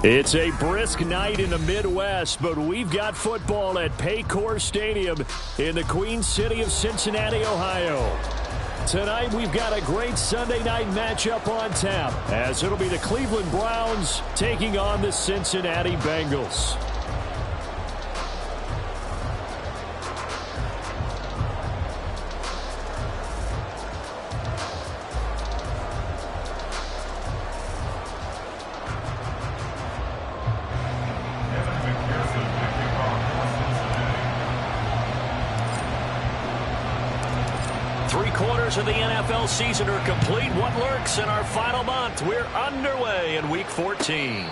It's a brisk night in the Midwest, but we've got football at Paycor Stadium in the Queen City of Cincinnati, Ohio. Tonight, we've got a great Sunday night matchup on tap, as it'll be the Cleveland Browns taking on the Cincinnati Bengals. Of the NFL season are complete. What lurks in our final month? We're underway in Week 14.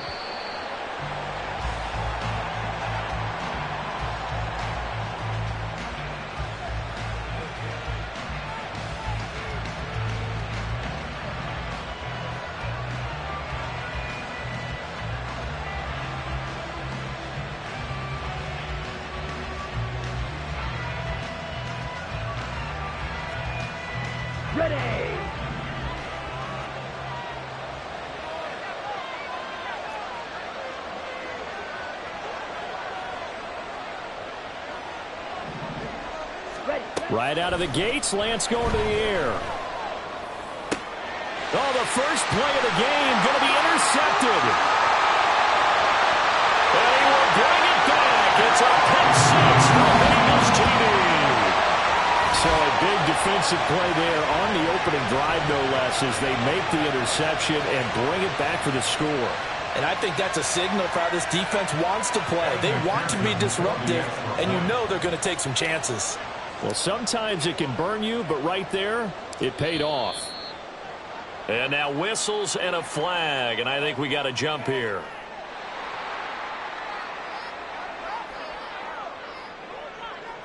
Right out of the gates, Lance going to the air. Oh, the first play of the game going to be intercepted. And he will bring it back. It's a pick six from Bengals TD. So a big defensive play there on the opening drive, no less, as they make the interception and bring it back for the score. And I think that's a signal for how this defense wants to play. They want to be disruptive, and you know they're going to take some chances. Well, sometimes it can burn you, but right there, it paid off. And now whistles and a flag, and I think we got to jump here.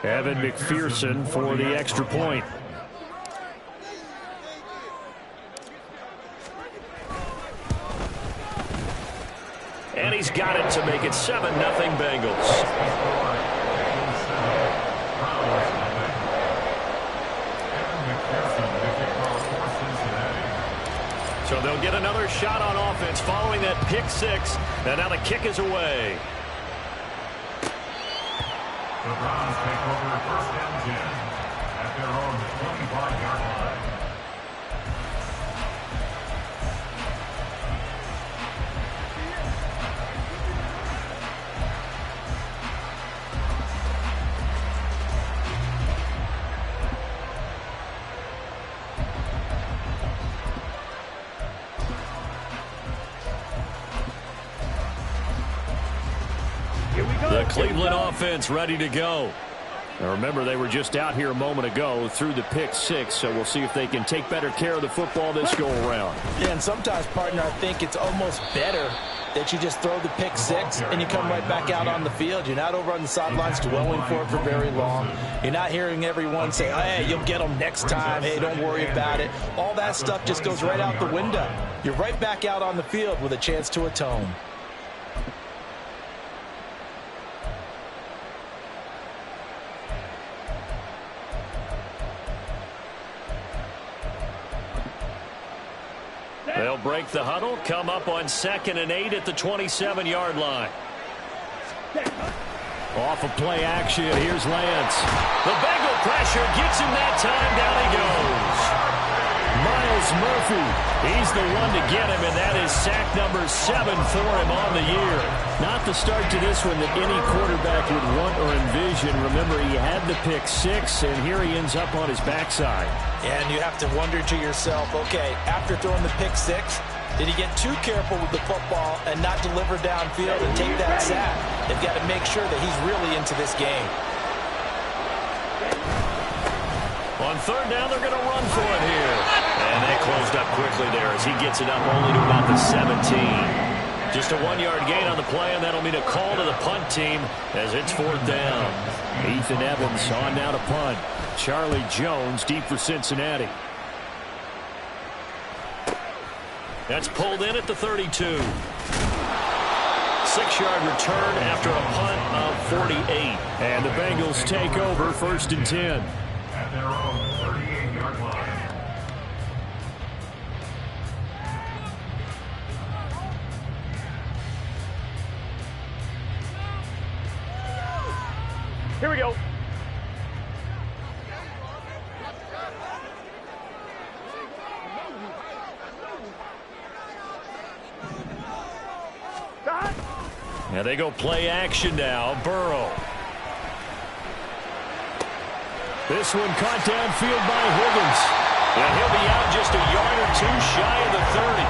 Evan McPherson for the extra point. And he's got it to make it 7-0 Bengals. So they'll get another shot on offense following that pick six. And now the kick is away. The Browns take over first and 10 at their own 25-yard line. The Cleveland offense ready to go. Now remember, they were just out here a moment ago through the pick six, so we'll see if they can take better care of the football this go-around. Yeah, and sometimes, partner, I think it's almost better that you just throw the pick six and you come right back out on the field. You're not over on the sidelines dwelling for it for very long. You're not hearing everyone say, hey, you'll get them next time. Hey, don't worry about it. All that stuff just goes right out the window. You're right back out on the field with a chance to atone. They'll break the huddle, come up on 2nd and 8 at the 27-yard line. Off of play action, here's Lance. The Bengal pressure gets him that time. Down he goes. Miles Murphy, he's the one to get him, and that is sack number 7 for him on the year. Not the start to this one that any quarterback would want or envision. Remember, he had the pick six, and here he ends up on his backside. And you have to wonder to yourself, okay, after throwing the pick six, did he get too careful with the football and not deliver downfield and take that sack? They've got to make sure that he's really into this game. On 3rd down, they're going to run for it here. And they closed up quickly there as he gets it up only to about the 17. Just a 1-yard gain on the play, and that'll mean a call to the punt team as it's 4th down. Ethan Evans on now to punt. Charlie Jones deep for Cincinnati. That's pulled in at the 32. 6-yard return after a punt of 48. And the Bengals take over 1st and 10. At their own 38-yard line. Here we go. Now they go play action now. Burrow. This one caught downfield by Higgins. And he'll be out just a yard or two shy of the 30.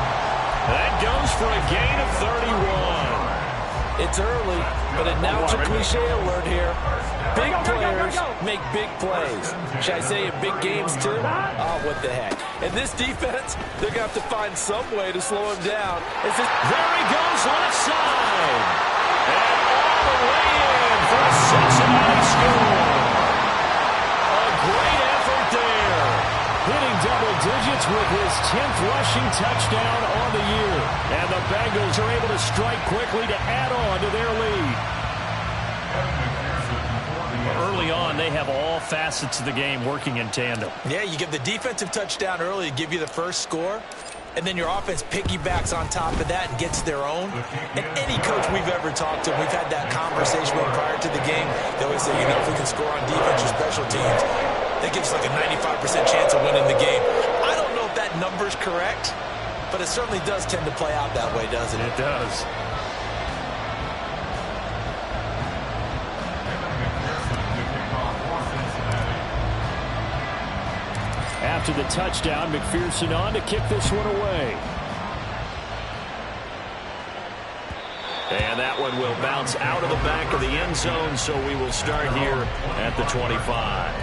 That goes for a gain of 31. It's early, but now it's a cliche alert here. Big players make big plays. Should I say in big games too? Oh, what the heck. And this defense, they're going to have to find some way to slow him down. There he goes, left side. And all the way in for a Cincinnati score. A great effort there. Hitting double digits with his 10th rushing touchdown on the year. And the Bengals are able to strike quickly to add on to their lead. Early on, they have all facets of the game working in tandem. Yeah, you give the defensive touchdown early to give you the first score, and then your offense piggybacks on top of that and gets their own. And any coach we've ever talked to, we've had that conversation with prior to the game. They always say, you know, if we can score on defense or special teams, that gives like a 95% chance of winning the game. I don't know if that number's correct, but it certainly does tend to play out that way, doesn't it? It does. After the touchdown, McPherson on to kick this one away. And that one will bounce out of the back of the end zone, so we will start here at the 25.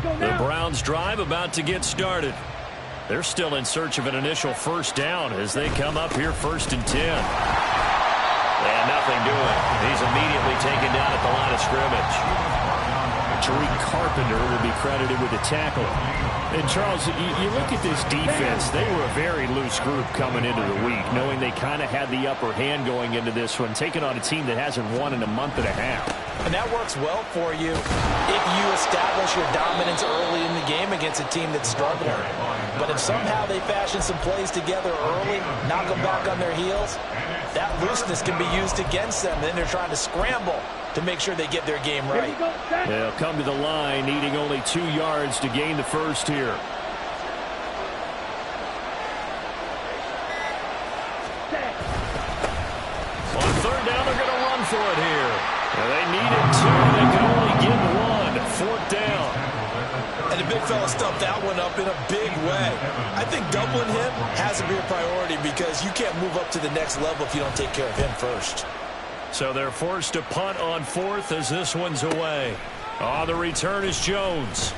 The Browns drive about to get started. They're still in search of an initial first down as they come up here 1st and 10. And nothing doing. He's immediately taken down at the line of scrimmage. Tariq Carpenter will be credited with the tackle. And Charles, you look at this defense, they were a very loose group coming into the week, knowing they kind of had the upper hand going into this one, taking on a team that hasn't won in a month and a half. And that works well for you if you establish your dominance early in the game against a team that's struggling. But if somehow they fashion some plays together early, knock them back on their heels, that looseness can be used against them. Then they're trying to scramble to make sure they get their game right. They'll come to the line, needing only 2 yards to gain the first here. On 3rd down, they're going to run for it here. Well, they needed 2. They can only get 1. 4th down. And the big fella stuffed that one up in a big way. I think doubling him has to be a priority because you can't move up to the next level if you don't take care of him first. So they're forced to punt on 4th as this one's away. On the return is Jones.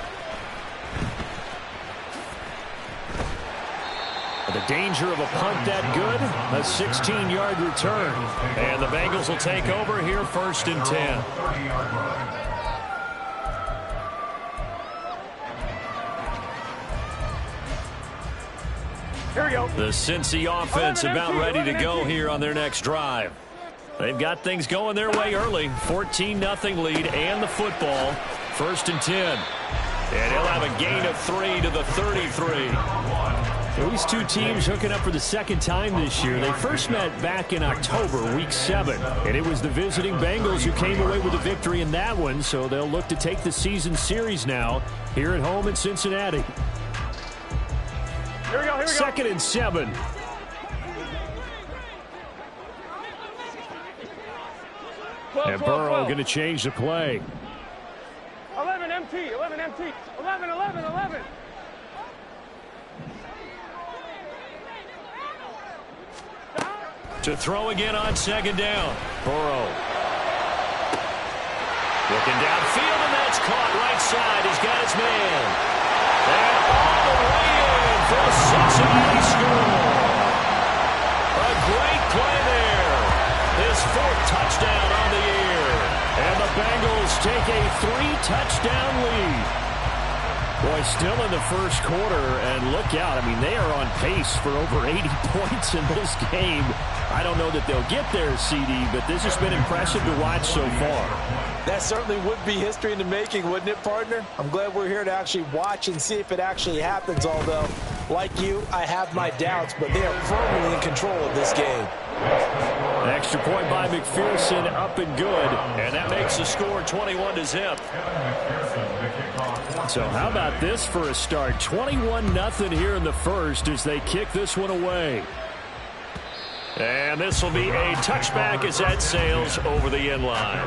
The danger of a punt that good, a 16-yard return. And the Bengals will take over here 1st and 10. Here we go. The Cincy offense about ready to go here on their next drive. They've got things going their way early. 14-0 lead and the football. 1st and 10. And he'll have a gain of 3 to the 33. These two teams hooking up for the second time this year. They first met back in October, week 7. And it was the visiting Bengals who came away with a victory in that one. So they'll look to take the season series now here at home in Cincinnati. Here we go, here we go. 2nd and 7. And Burrow going to change the play. 11 MT, 11 MT, 11, 11, 11. To throw again on 2nd down. Burrow. Looking downfield, and that's caught right side. He's got his man. And all the way in for a Cincinnati score. A great play there. His 4th touchdown on the year. And the Bengals take a 3-touchdown lead. Boy, still in the first quarter, and look out. I mean, they are on pace for over 80 points in this game. I don't know that they'll get there, CD, but this has been impressive to watch so far. That certainly would be history in the making, wouldn't it, partner? I'm glad we're here to actually watch and see if it actually happens, although, like you, I have my doubts, but they are firmly in control of this game. Extra point by McPherson, up and good. And that makes the score 21-0. So how about this for a start? 21-0 here in the first as they kick this one away. And this will be a touchback as that sails over the end line.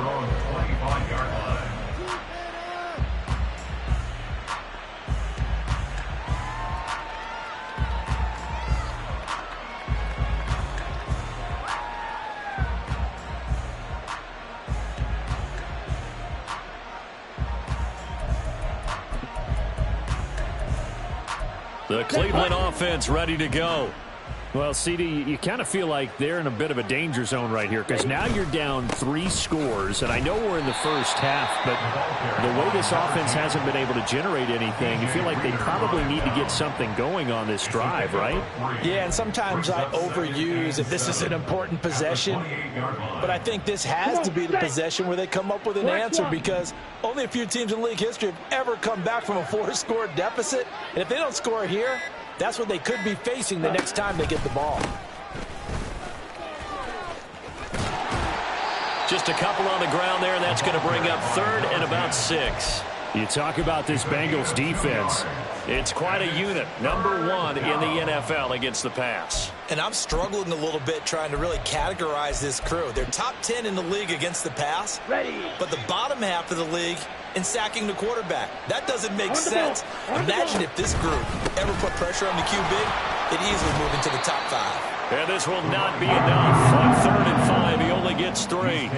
The Cleveland offense ready to go. Well, CD, you kind of feel like they're in a bit of a danger zone right here because now you're down 3 scores, and I know we're in the first half, but the way this offense hasn't been able to generate anything, you feel like they probably need to get something going on this drive, right? Yeah, and sometimes I overuse if this is an important possession, but I think this has to be the possession where they come up with an answer because only a few teams in league history have ever come back from a 4-score deficit, and if they don't score here, that's what they could be facing the next time they get the ball. Just a couple on the ground there, and that's going to bring up 3rd and about 6. You talk about this Bengals defense. It's quite a unit. Number 1 in the NFL against the pass. And I'm struggling a little bit trying to really categorize this crew. They're top 10 in the league against the pass, but the bottom half of the league in sacking the quarterback. That doesn't make sense. Imagine if this group ever put pressure on the QB, they'd easily move into the top 5. And this will not be enough. On 3rd and 5, he only gets 3.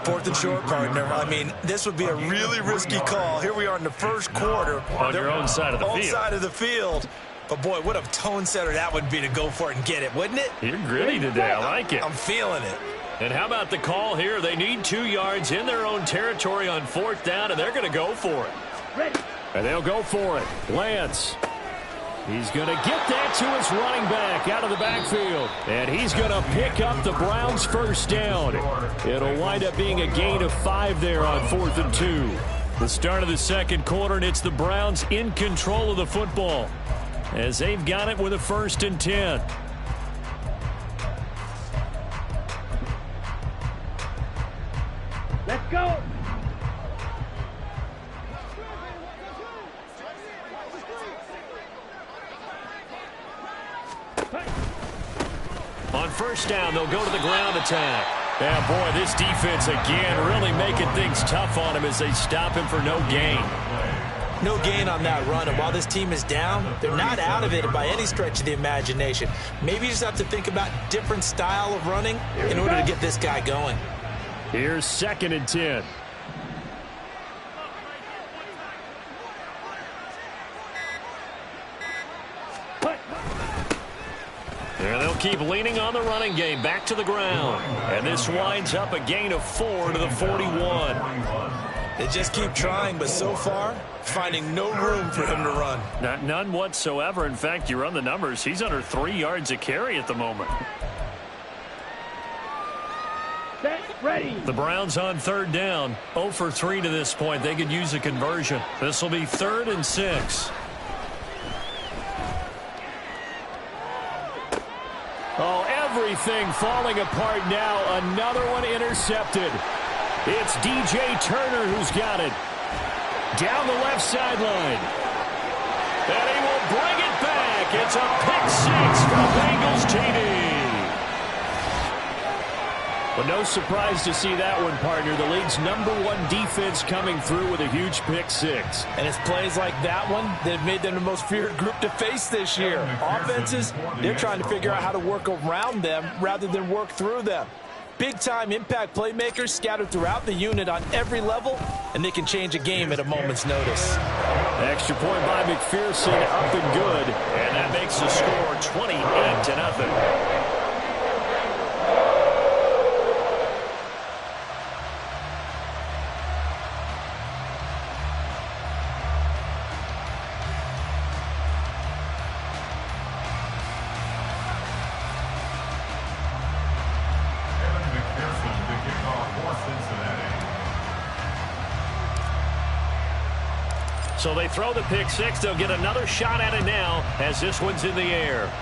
4th and short, partner. I mean, this would be a really risky call. Here we are in the first quarter. On your own side of the field. Own side of the field. But, boy, what a tone setter that would be to go for it and get it, wouldn't it? You're gritty today. I like it. I'm feeling it. And how about the call here? They need 2 yards in their own territory on 4th down, and they're going to go for it. And they'll go for it. Lance. He's going to get that to his running back out of the backfield. And he's going to pick up the Browns' first down. It'll wind up being a gain of 5 there on 4th and 2. The start of the second quarter, and it's the Browns in control of the football as they've got it with a 1st and 10. Let's go. On 1st down, they'll go to the ground attack. Yeah, boy, this defense again really making things tough on him as they stop him for no gain. No gain on that run, and while this team is down, they're not out of it by any stretch of the imagination. Maybe you just have to think about different style of running in order to get this guy going. Here's 2nd and 10. And they'll keep leaning on the running game back to the ground. And this winds up a gain of 4 to the 41. They just keep trying, but so far, finding no room for him to run. None whatsoever. In fact, you run the numbers, he's under 3 yards a carry at the moment. Ready. The Browns on 3rd down. 0 for 3 to this point. They could use a conversion. This will be 3rd and 6. Oh, everything falling apart now. Another one intercepted. It's DJ Turner who's got it. Down the left sideline. And he will bring it back. It's a pick 6 for the Bengals TD. But no surprise to see that one, partner. The league's #1 defense coming through with a huge pick 6. And it's plays like that one that have made them the most feared group to face this year. Offenses, they're trying to figure out how to work around them rather than work through them. Big-time impact playmakers scattered throughout the unit on every level, and they can change a game at a moment's notice. Extra point by McPherson, up and good. And that makes the score 28-0. So they throw the pick six. They'll get another shot at it now as this one's in the air.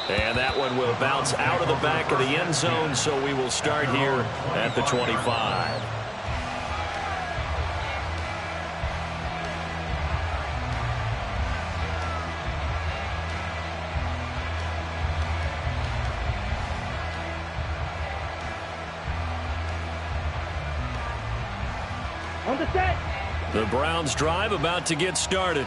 And that one will bounce out of the back of the end zone, so we will start here at the 25. On the set. The Browns drive about to get started.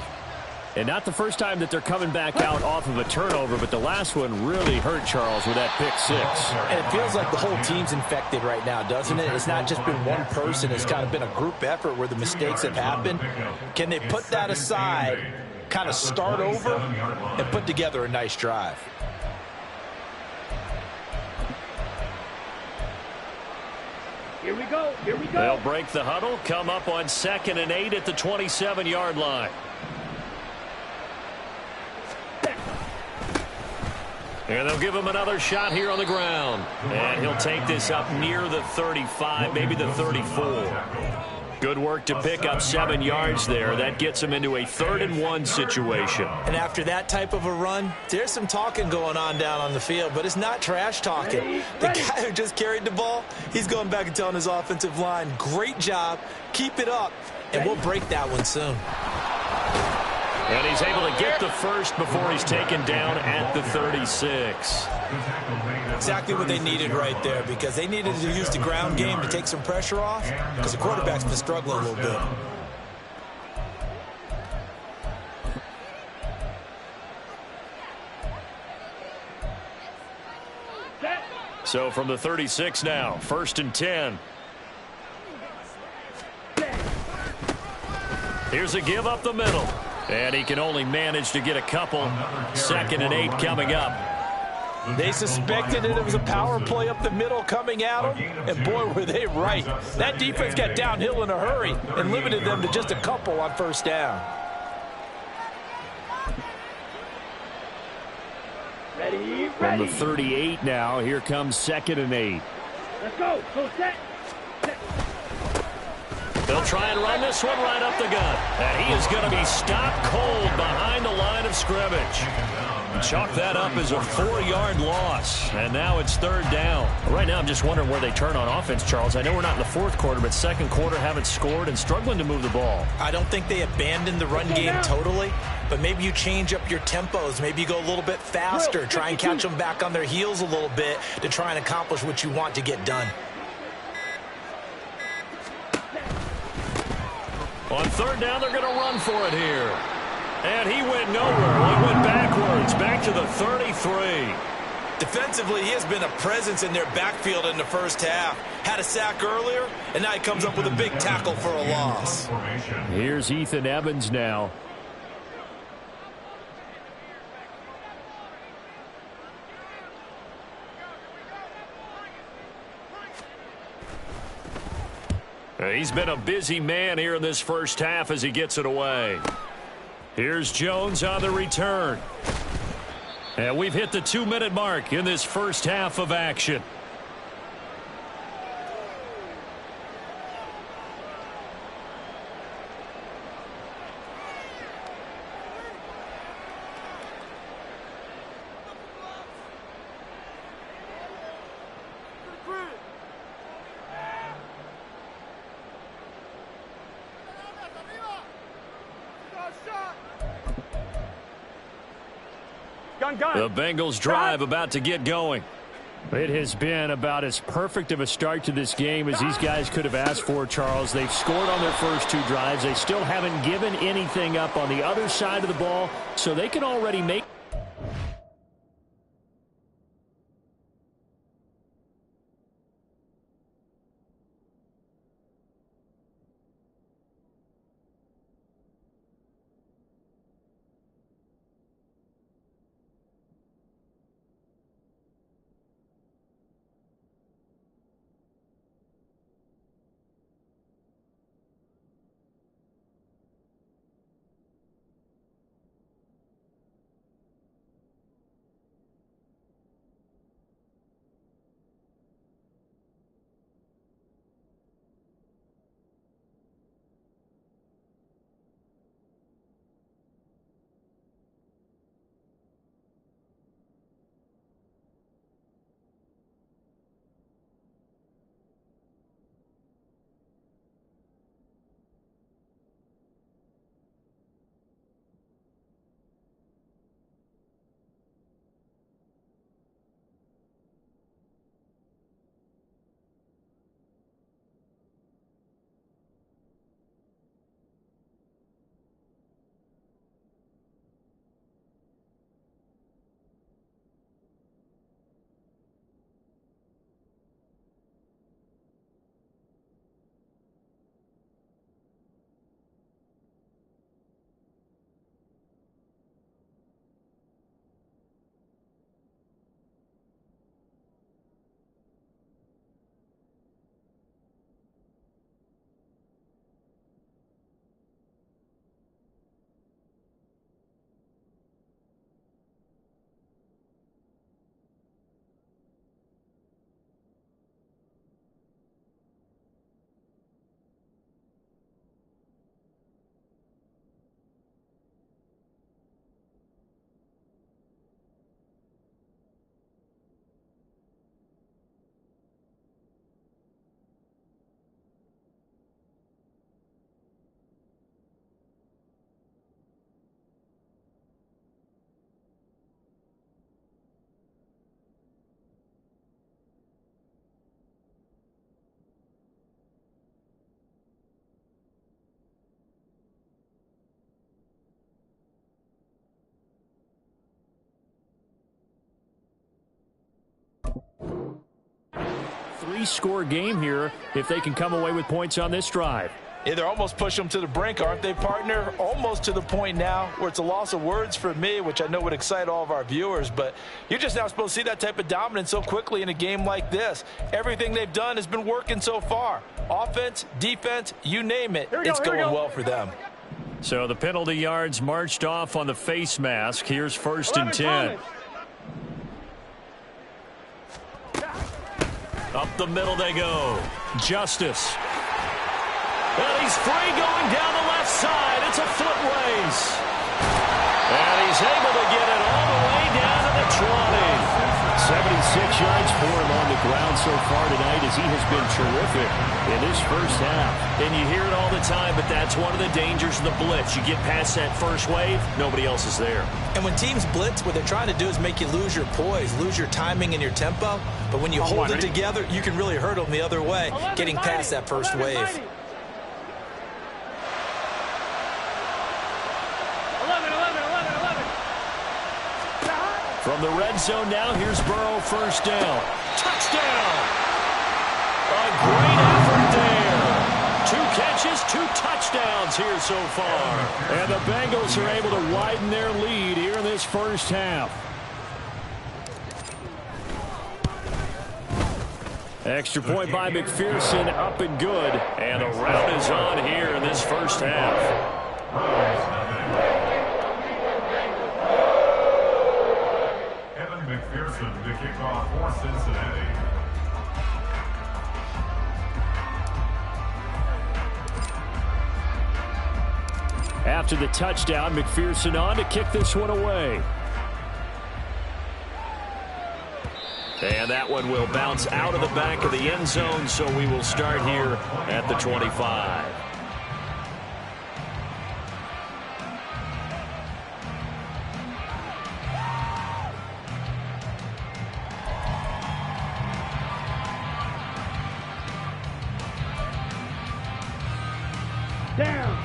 And not the first time that they're coming back out off of a turnover, but the last one really hurt Charles with that pick six. And it feels like the whole team's infected right now, doesn't it? It's not just been one person. It's kind of been a group effort where the mistakes have happened. Can they put that aside, kind of start over, and put together a nice drive? Here we go. Here we go. They'll break the huddle, come up on 2nd and 8 at the 27-yard line. And they'll give him another shot here on the ground. And he'll take this up near the 35, maybe the 34. Good work to pick up 7 yards there. That gets him into a 3rd and 1 situation. And after that type of a run, there's some talking going on down on the field, but it's not trash talking. The guy who just carried the ball, he's going back and telling his offensive line, great job, keep it up, and we'll break that one soon. And he's able to get the first before he's taken down at the 36. Exactly what they needed right there, because they needed to use the ground game to take some pressure off, because the quarterback's been struggling a little bit. So from the 36 now, 1st and 10. Here's a give up the middle. And he can only manage to get a couple. 2nd and 8 coming up. They suspected it was a power play up the middle coming at them, and boy, were they right. That defense got downhill in a hurry and limited them to just a couple on 1st down. Ready. From the 38 now, here comes 2nd and 8. Let's go. Go set. They'll try and run this one right up the gut. And he is going to be stopped cold behind the line of scrimmage. Chalk that up as a 4-yard loss. And now it's 3rd down. Right now I'm just wondering where they turn on offense, Charles. I know we're not in the 4th quarter, but 2nd quarter haven't scored and struggling to move the ball. I don't think they abandoned the run game totally, but maybe you change up your tempos. Maybe you go a little bit faster. Try and catch them back on their heels a little bit to try and accomplish what you want to get done. On 3rd down, they're going to run for it here. And he went nowhere. He went backwards, back to the 33. Defensively, he has been a presence in their backfield in the 1st half. Had a sack earlier, and now he comes up with a big tackle for a loss. Here's Ethan Evans now. He's been a busy man here in this 1st half as he gets it away. Here's Jones on the return. And we've hit the 2-minute mark in this 1st half of action. The Bengals drive about to get going. It has been about as perfect of a start to this game as these guys could have asked for, Charles. They've scored on their first 2 drives. They still haven't given anything up on the other side of the ball, so they can already make 3-score game here if they can come away with points on this drive. Yeah, they're almost pushing them to the brink, aren't they, partner? Almost to the point now where it's a loss of words for me, which I know would excite all of our viewers. But you're just now supposed to see that type of dominance so quickly in a game like this. Everything they've done has been working so far. Offense, defense, you name it, it's going well for them. So the penalty yards marched off on the face mask. Here's 1st and 10. Up the middle they go. Justice. And he's free going down the left side. It's a foot race. And he's able to get it all the way down to the 20. 76 yards for him on the ground so far tonight as he has been terrific in this first half. And you hear it all the time, but that's one of the dangers of the blitz. You get past that first wave, nobody else is there. And when teams blitz, what they're trying to do is make you lose your poise, lose your timing and your tempo. But when you hold it together, you can really hurt them the other way, getting past that first wave. From the red zone now, here's Burrow, 1st down. Touchdown! A great effort there. 2 catches, 2 touchdowns here so far. And the Bengals are able to widen their lead here in this first half. Extra point by McPherson, up and good. And the rout is on here in this first half. McPherson to kick off for Cincinnati. After the touchdown, McPherson on to kick this one away. And that one will bounce out of the back of the end zone, so we will start here at the 25. Down.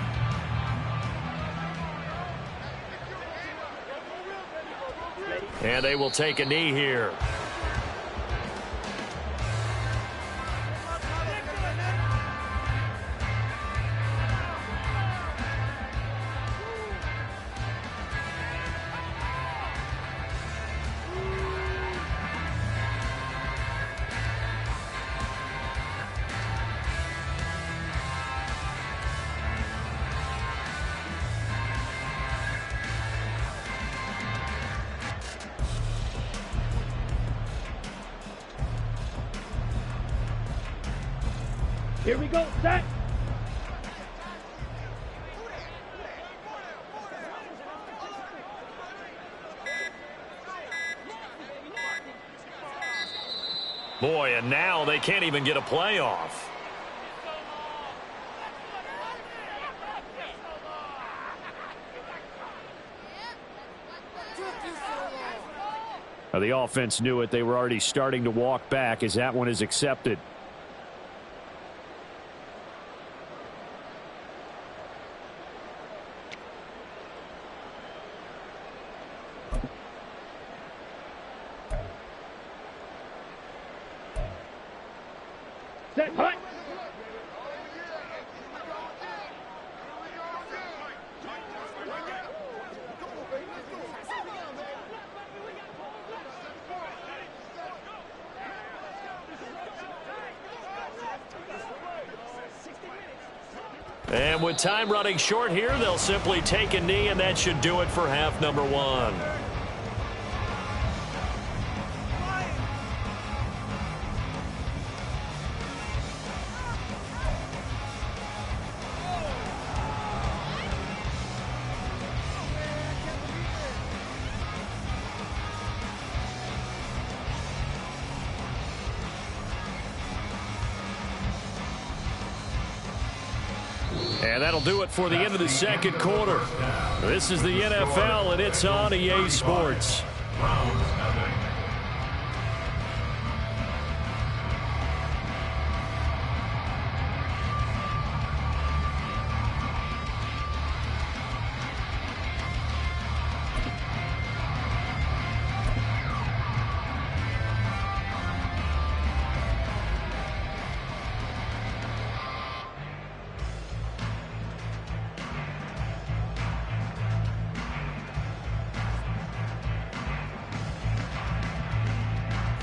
And they will take a knee here. Here we go, set. Boy, and now they can't even get a play off. Now, the offense knew it. They were already starting to walk back as that one is accepted. Set, punt. And with time running short here, they'll simply take a knee, and that should do it for half number 1. And that'll do it for the end of the second quarter. This is the NFL, and it's on EA Sports.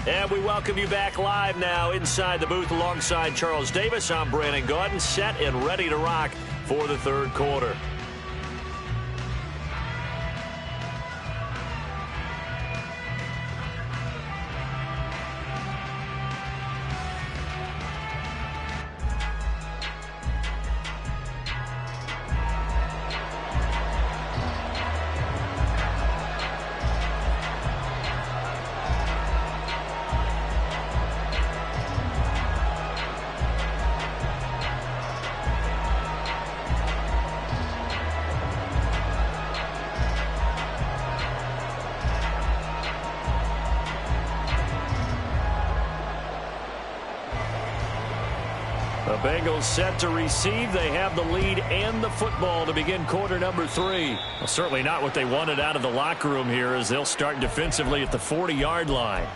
And we welcome you back live now inside the booth alongside Charles Davis. I'm Brandon Gaudin, set and ready to rock for the third quarter. The Bengals set to receive. They have the lead and the football to begin quarter number 3. Well, certainly not what they wanted out of the locker room here as they'll start defensively at the 40-yard line.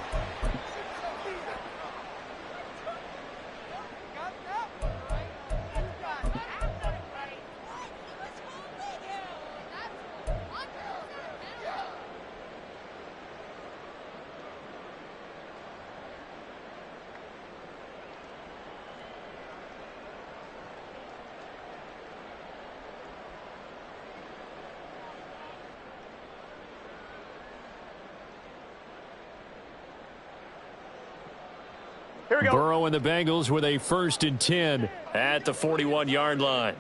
Here we go. Burrow and the Bengals with a 1st and 10 At the 41-yard line.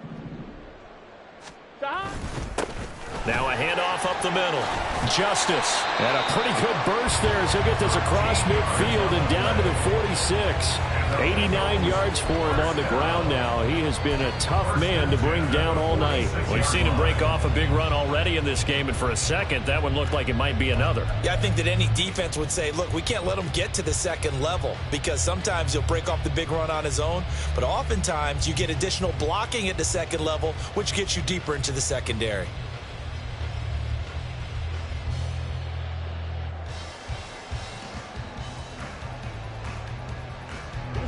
Now a handoff up the middle. Justice. And a pretty good burst there as he'll get this across midfield and down to the 46. 89 yards for him on the ground now. He has been a tough man to bring down all night. We've seen him break off a big run already in this game, and for a second, that one looked like it might be another. Yeah, I think that any defense would say, look, we can't let him get to the second level because sometimes he'll break off the big run on his own, but oftentimes you get additional blocking at the second level, which gets you deeper into the secondary.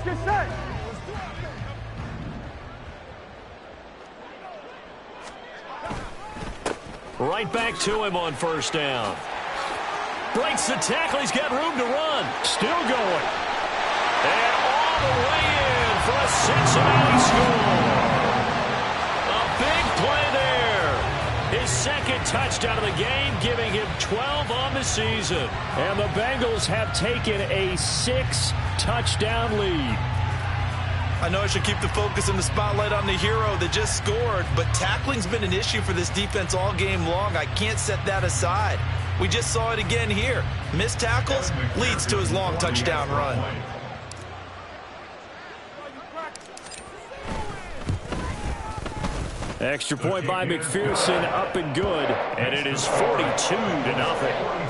Get set. Right back to him on 1st down. Breaks the tackle. He's got room to run. Still going. And all the way in for a Cincinnati score. A big play there. His 2nd touchdown of the game, giving him 12 on the season. And the Bengals have taken a 6-touchdown lead. I know I should keep the focus and the spotlight on the hero that just scored, but tackling's been an issue for this defense all game long. I can't set that aside. We just saw it again here. Missed tackles leads to his long touchdown run. Extra point by McPherson, up and good. And it is 42-0.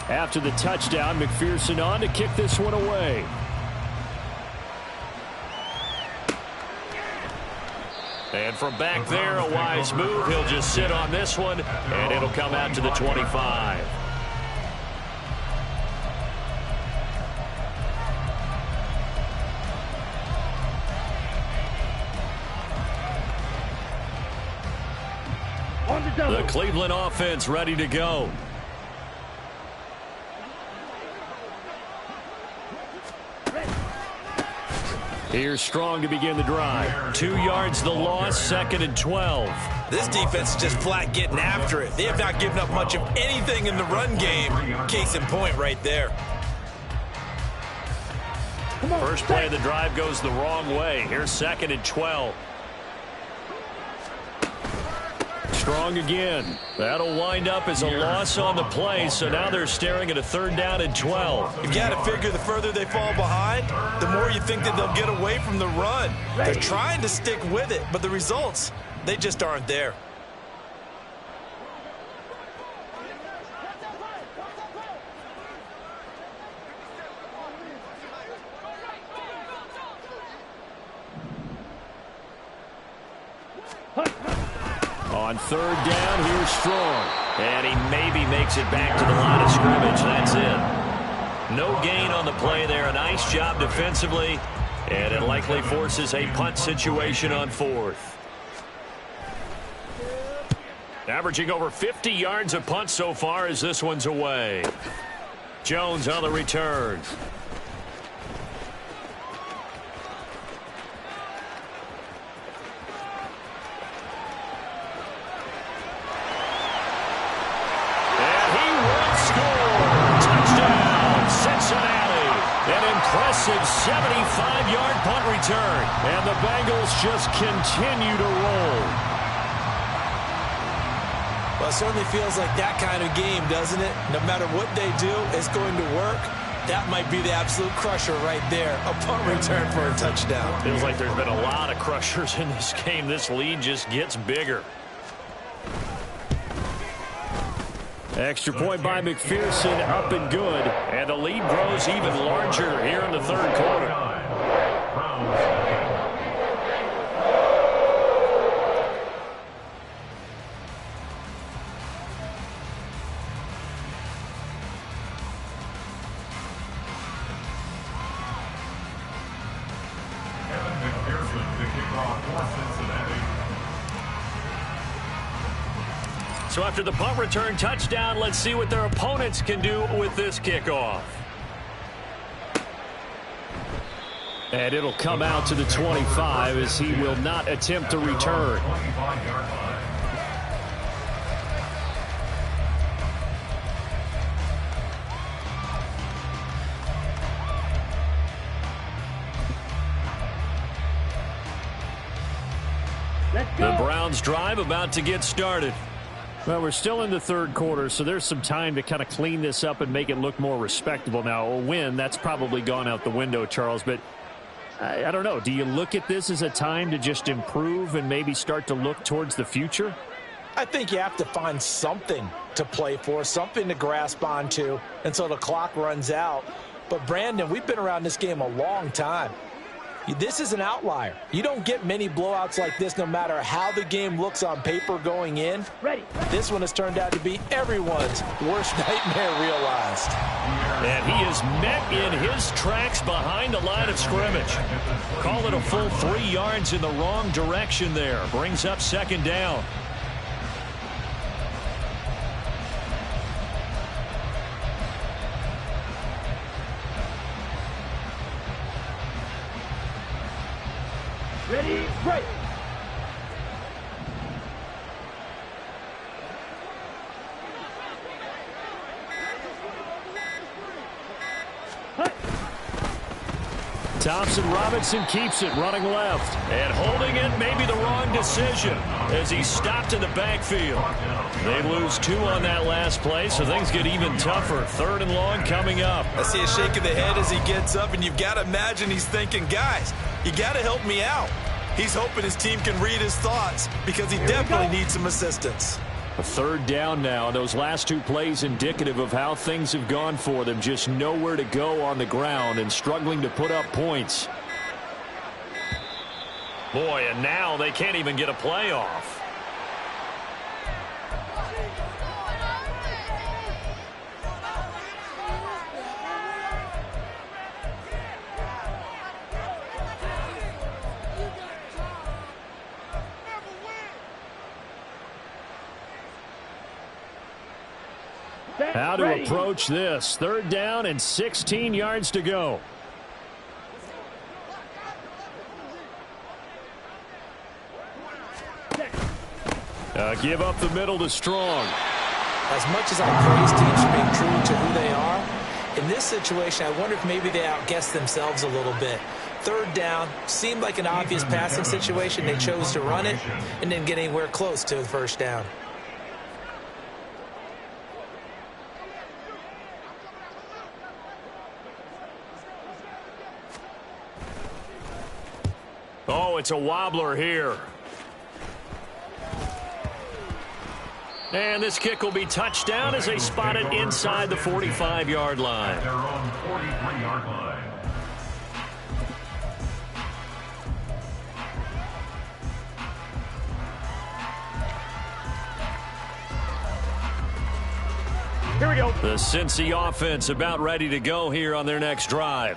After the touchdown, McPherson on to kick this one away. And from back there, a wise move. He'll just sit on this one, and it'll come out to the 25. The Cleveland offense ready to go. Here's Strong to begin the drive. 2 yards the loss, 2nd and 12. This defense is just flat getting after it. They have not given up much of anything in the run game. Case in point right there. First play of the drive goes the wrong way. Here's 2nd and 12. Strong again. That'll wind up as a loss on the play, so now they're staring at a 3rd down and 12. You've got to figure the further they fall behind, the more you think that they'll get away from the run. They're trying to stick with it, but the results, they just aren't there. On third down, here's Strong. And he maybe makes it back to the line of scrimmage. That's it. No gain on the play there. A nice job defensively. And it likely forces a punt situation on fourth. Averaging over 50 yards a punt so far as this one's away. Jones on the return. Impressive 75-yard punt return. And the Bengals just continue to roll. Well, it certainly feels like that kind of game, doesn't it? No matter what they do, it's going to work. That might be the absolute crusher right there. A punt return for a touchdown. Feels like there's been a lot of crushers in this game. This lead just gets bigger. Extra point by McPherson, up and good. And the lead grows even larger here in the third quarter. So after the punt return touchdown, let's see what their opponents can do with this kickoff. And it'll come out to the 25 as he will not attempt to return. The Browns drive about to get started. Well, we're still in the third quarter, so there's some time to kind of clean this up and make it look more respectable. Now, a win, that's probably gone out the window, Charles, but I don't know. Do you look at this as a time to just improve and maybe start to look towards the future? I think you have to find something to play for, something to grasp onto until the clock runs out. But, Brandon, we've been around this game a long time. This is an outlier. You don't get many blowouts like this no matter how the game looks on paper going in. This one has turned out to be everyone's worst nightmare realized. And he is met in his tracks behind the line of scrimmage. Call it a full 3 yards in the wrong direction there. Brings up second down. Ready, right. Thompson Robinson keeps it running left. And holding it may be the wrong decision as he stopped in the backfield. They lose 2 on that last play, so things get even tougher. Third and long coming up. I see a shake of the head as he gets up, and you've got to imagine he's thinking, guys, you got to help me out. He's hoping his team can read his thoughts because he definitely needs some assistance. A third down now. Those last 2 plays indicative of how things have gone for them. Just nowhere to go on the ground and struggling to put up points. Boy, and now they can't even get a play off. How to approach this. Third down and 16 yards to go. Give up the middle to Strong. As much as I praise teams for being true to who they are, in this situation, I wonder if maybe they outguessed themselves a little bit. Third down seemed like an obvious passing situation. They chose to run it and didn't get anywhere close to the first down. Oh, it's a wobbler here. And this kick will be touchdown as they spot it inside the 45-yard line. Their own 43-yard line. Here we go. The Cincy offense about ready to go here on their next drive.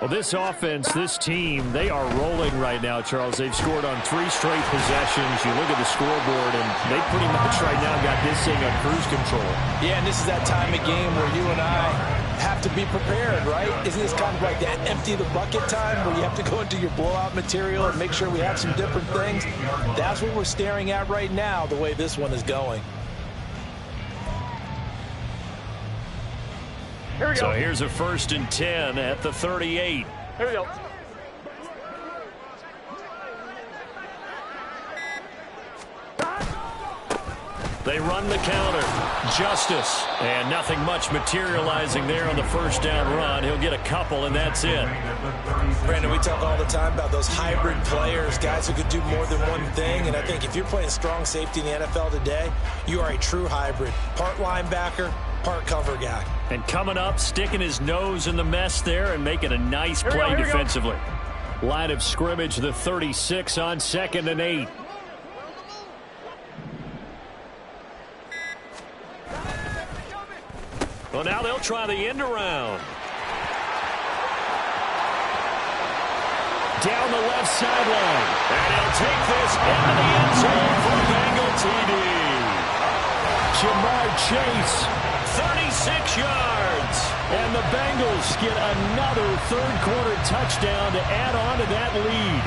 Well, this offense, this team, they are rolling right now, Charles. They've scored on 3 straight possessions. You look at the scoreboard, and they pretty much right now got this thing on cruise control. Yeah, and this is that time of game where you and I have to be prepared, right? Isn't this kind of like that empty the bucket time where you have to go into your blowout material and make sure we have some different things? That's what we're staring at right now, the way this one is going. Here we go. So here's a 1st and 10 at the 38. Here we go. They run the counter. Justice. And nothing much materializing there on the 1st down run. He'll get a couple, and that's it. Brandon, we talk all the time about those hybrid players, guys who could do more than one thing. And I think if you're playing strong safety in the NFL today, you are a true hybrid. Part linebacker, part cover guy. And coming up, sticking his nose in the mess there and making a nice play defensively. Line of scrimmage, the 36 on 2nd and 8. Well, now they'll try the end around. Down the left sideline. And he'll take this into the end zone for a Bengal TD. Jamar Chase, 36 yards. And the Bengals get another 3rd quarter touchdown to add on to that lead.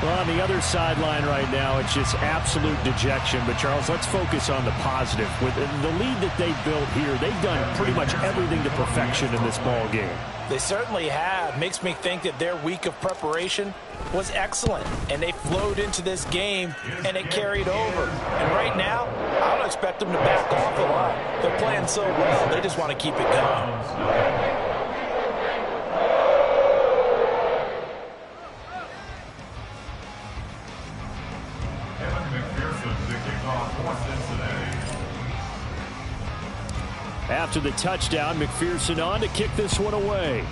Well, on the other sideline right now, it's just absolute dejection. But, Charles, let's focus on the positive. With the lead that they built here, they've done pretty much everything to perfection in this ball game. They certainly have. Makes me think that their week of preparation was excellent. And they flowed into this game, and it carried over. And right now, I don't expect them to back off a lot. They're playing so well, they just want to keep it going. After the touchdown, McPherson on to kick this one away.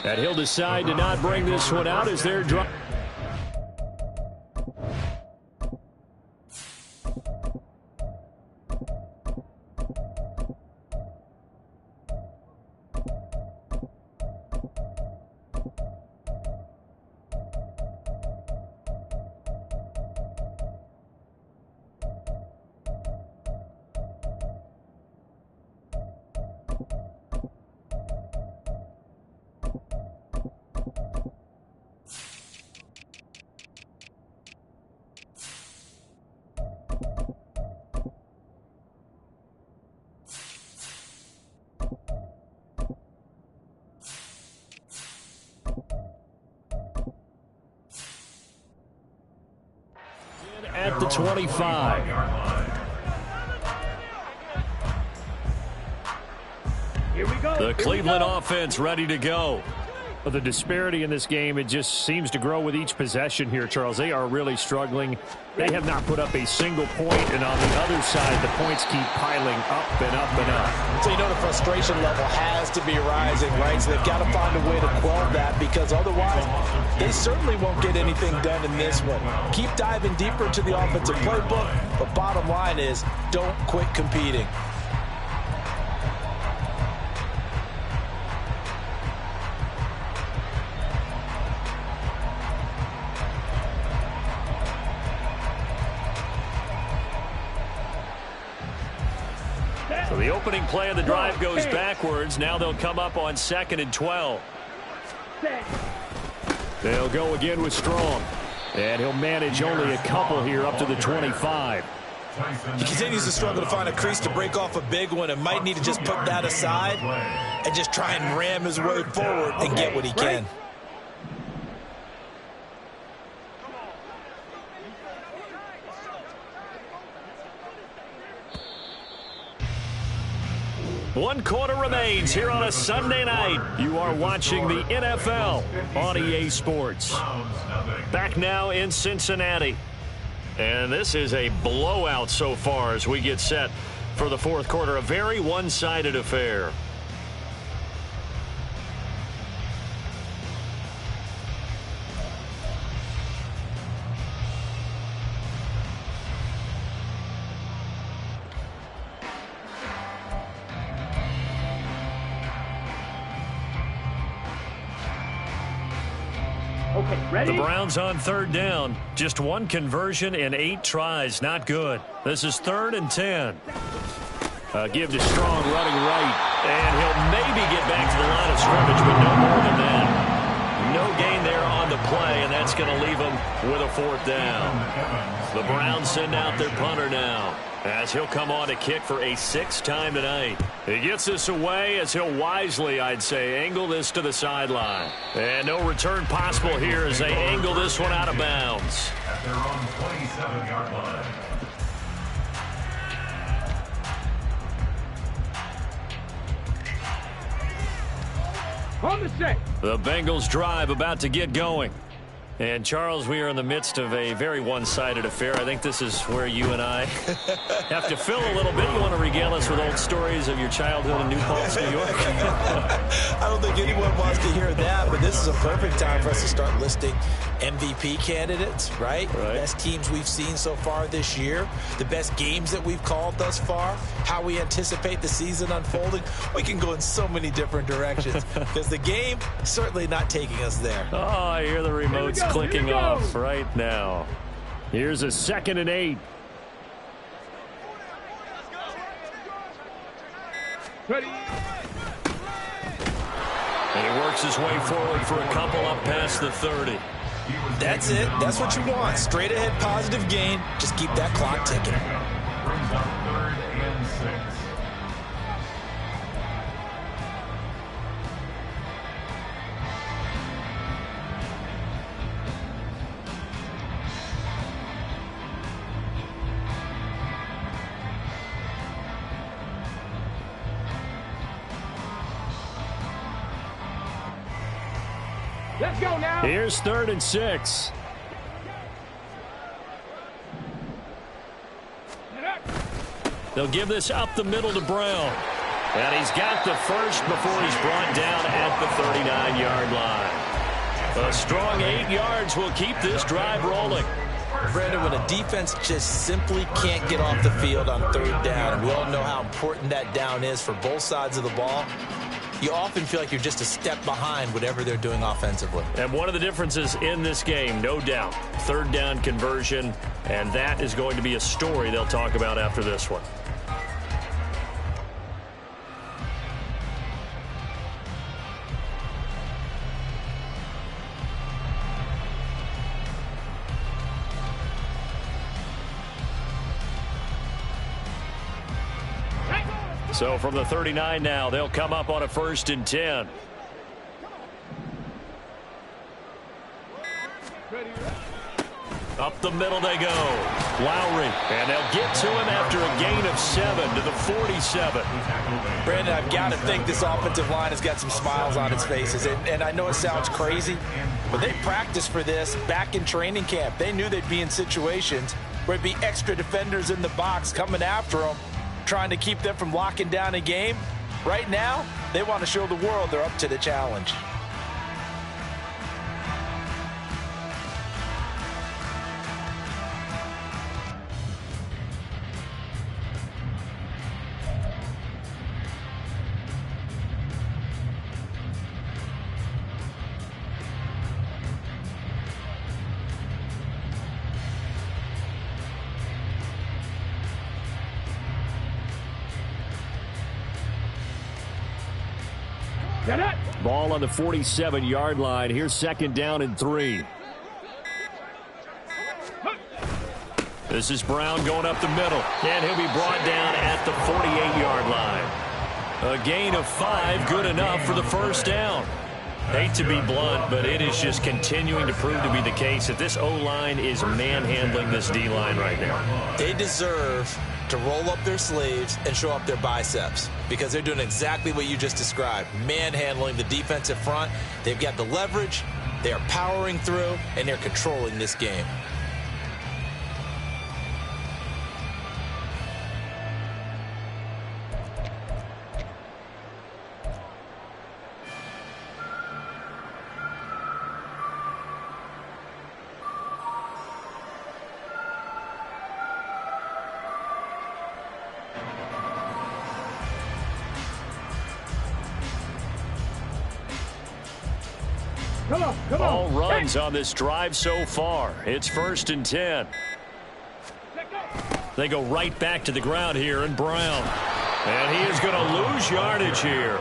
And he'll decide to not bring this one out as they're drive. At the 25. Here we go. The Cleveland offense ready to go. But the disparity in this game, it just seems to grow with each possession here, Charles. They are really struggling. They have not put up a single point, and on the other side, the points keep piling up and up and up. So you know the frustration level has to be rising, right? So they've got to find a way to quell that, because otherwise they certainly won't get anything done in this one. Keep diving deeper into the offensive playbook, but bottom line is don't quit competing. So the opening play of the drive goes backwards. Now they'll come up on 2nd and 12. They'll go again with Strong. And he'll manage only a couple here up to the 25. He continues to struggle to find a crease to break off a big one, and might need to just put that aside and just try and ram his way forward and get what he can. One quarter remains here on a Sunday night. You are watching the NFL on EA Sports. Back now in Cincinnati. And this is a blowout so far as we get set for the 4th quarter. A very one-sided affair. The Browns on third down. Just one conversion in 8 tries. Not good. This is 3rd and 10. Give to Strong running right. And he'll maybe get back to the line of scrimmage, but no more than that. No gain there on the play, and that's going to leave him with a 4th down. The Browns send out their punter now, as he'll come on to kick for a 6th time tonight. He gets this away as he'll wisely, I'd say, angle this to the sideline. And no return possible here as they angle this one out of bounds. At their own 27-yard line. On the set. The Bengals drive about to get going. And, Charles, we are in the midst of a very one-sided affair. I think this is where you and I have to fill a little bit. You want to regale us with old stories of your childhood in New Paltz, New York? I don't think anyone wants to hear that, but this is a perfect time for us to start listing MVP candidates, right? The best teams we've seen so far this year, the best games that we've called thus far, how we anticipate the season unfolding. We can go in so many different directions because the game certainly not taking us there. Oh, I hear the remotes clicking off right now. Here's a 2nd and 8. Ready. And he works his way forward for a couple up past the 30. That's it. That's what you want. Straight ahead positive gain. Just keep that clock ticking. Brings up 3rd and 6. Let's go now. Here's 3rd and 6. They'll give this up the middle to Brown. And he's got the first before he's brought down at the 39-yard line. A strong 8 yards will keep this drive rolling. Brandon, when a defense just simply can't get off the field on 3rd down, and we all know how important that down is for both sides of the ball, you often feel like you're just a step behind whatever they're doing offensively. And one of the differences in this game, no doubt, 3rd down conversion, and that is going to be a story they'll talk about after this one. So from the 39 now, they'll come up on a 1st and 10. Up the middle they go. Lowry, and they'll get to him after a gain of 7 to the 47. Brandon, I've got to think this offensive line has got some smiles on its faces. And I know it sounds crazy, but they practiced for this back in training camp. They knew they'd be in situations where it'd be extra defenders in the box coming after them, trying to keep them from locking down a game. Right now, they want to show the world they're up to the challenge. Ball on the 47-yard line. Here's 2nd down and 3. This is Brown going up the middle, and he'll be brought down at the 48-yard line. A gain of 5, good enough for the 1st down. Hate to be blunt, but it is just continuing to prove to be the case that this O-line is manhandling this D-line right now. They deserve to roll up their sleeves and show up their biceps because they're doing exactly what you just described, manhandling the defensive front. They've got the leverage, they are powering through, and they're controlling this game. All runs on this drive so far. It's 1st and 10. They go right back to the ground here, and Brown. And he is going to lose yardage here.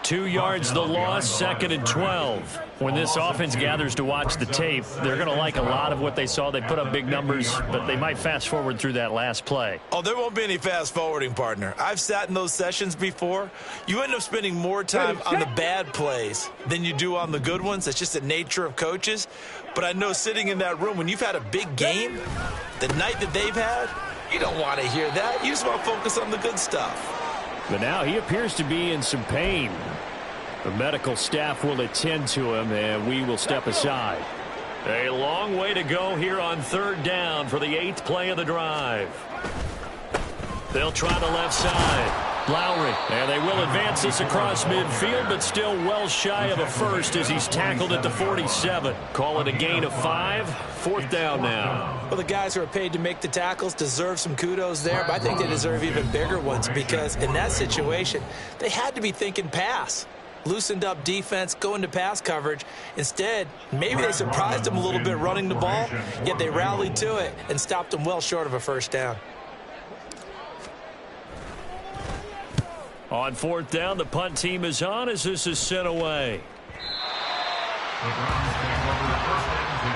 2 yards the loss, 2nd and 12. When this offense gathers to watch the tape, they're going to like a lot of what they saw. They put up big numbers, but they might fast forward through that last play. Oh, there won't be any fast forwarding, partner. I've sat in those sessions before. You end up spending more time on the bad plays than you do on the good ones. That's just the nature of coaches. But I know sitting in that room, when you've had a big game, the night that they've had, you don't want to hear that. You just want to focus on the good stuff. But now he appears to be in some pain. The medical staff will attend to him, and we will step aside. A long way to go here on 3rd down for the 8th play of the drive. They'll try the left side. Lowry, and they will advance this across midfield, but still well shy of a first as he's tackled at the 47. Call it a gain of 5. 4th down now. Well, the guys who are paid to make the tackles deserve some kudos there, but I think they deserve even bigger ones because in that situation, they had to be thinking pass. Loosened up defense, going to pass coverage. Instead, maybe they surprised them a little bit running the ball, yet they rallied to it and stopped them well short of a 1st down. On 4th down, the punt team is on as this is sent away. The Browns take over 1st and 10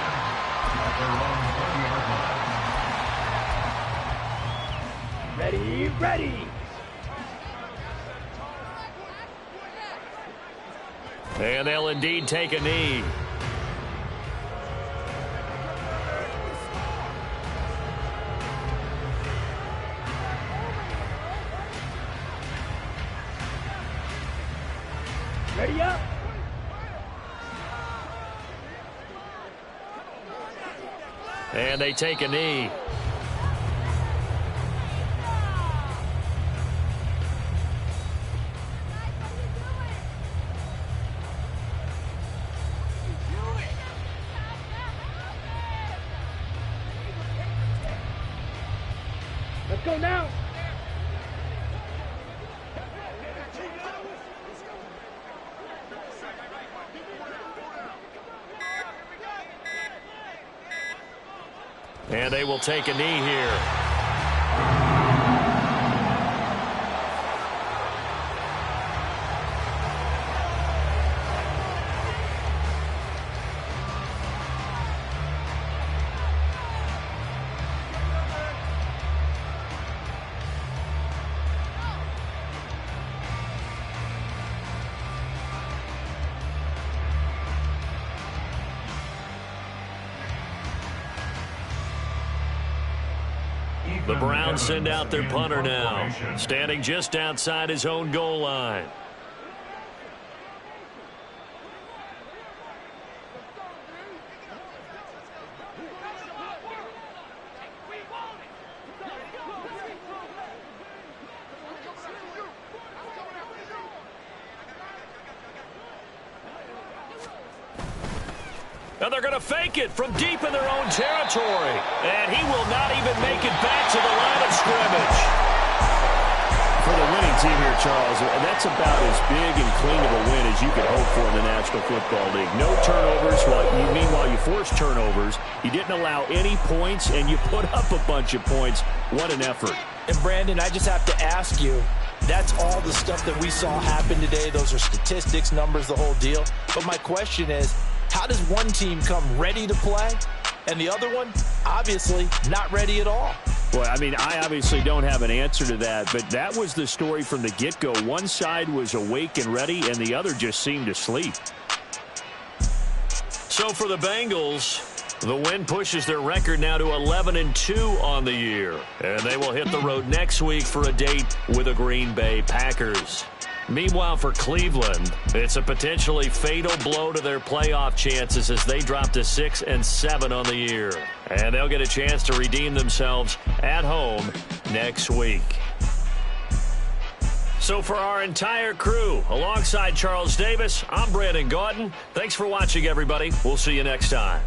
at their own 20-yard line. Ready, ready. And they'll indeed take a knee. Ready up. And they take a knee. Let's go now. And they will take a knee here. The Browns send out their punter now, standing just outside his own goal line. And they're going to fake it from deep in their own territory. And he will not even make it back to the line of scrimmage. For the winning team here, Charles, that's about as big and clean of a win as you could hope for in the National Football League. No turnovers. Meanwhile, you forced turnovers. You didn't allow any points, and you put up a bunch of points. What an effort. And, Brandon, I just have to ask you, that's all the stuff that we saw happen today. Those are statistics, numbers, the whole deal. But my question is, how does one team come ready to play and the other one, obviously, not ready at all? Well, I mean, I obviously don't have an answer to that, but that was the story from the get-go. One side was awake and ready, and the other just seemed to sleep. So for the Bengals, the win pushes their record now to 11-2 on the year. And they will hit the road next week for a date with the Green Bay Packers. Meanwhile, for Cleveland, it's a potentially fatal blow to their playoff chances as they drop to 6-7 on the year. And they'll get a chance to redeem themselves at home next week. So for our entire crew, alongside Charles Davis, I'm Brandon Gautin. Thanks for watching, everybody. We'll see you next time.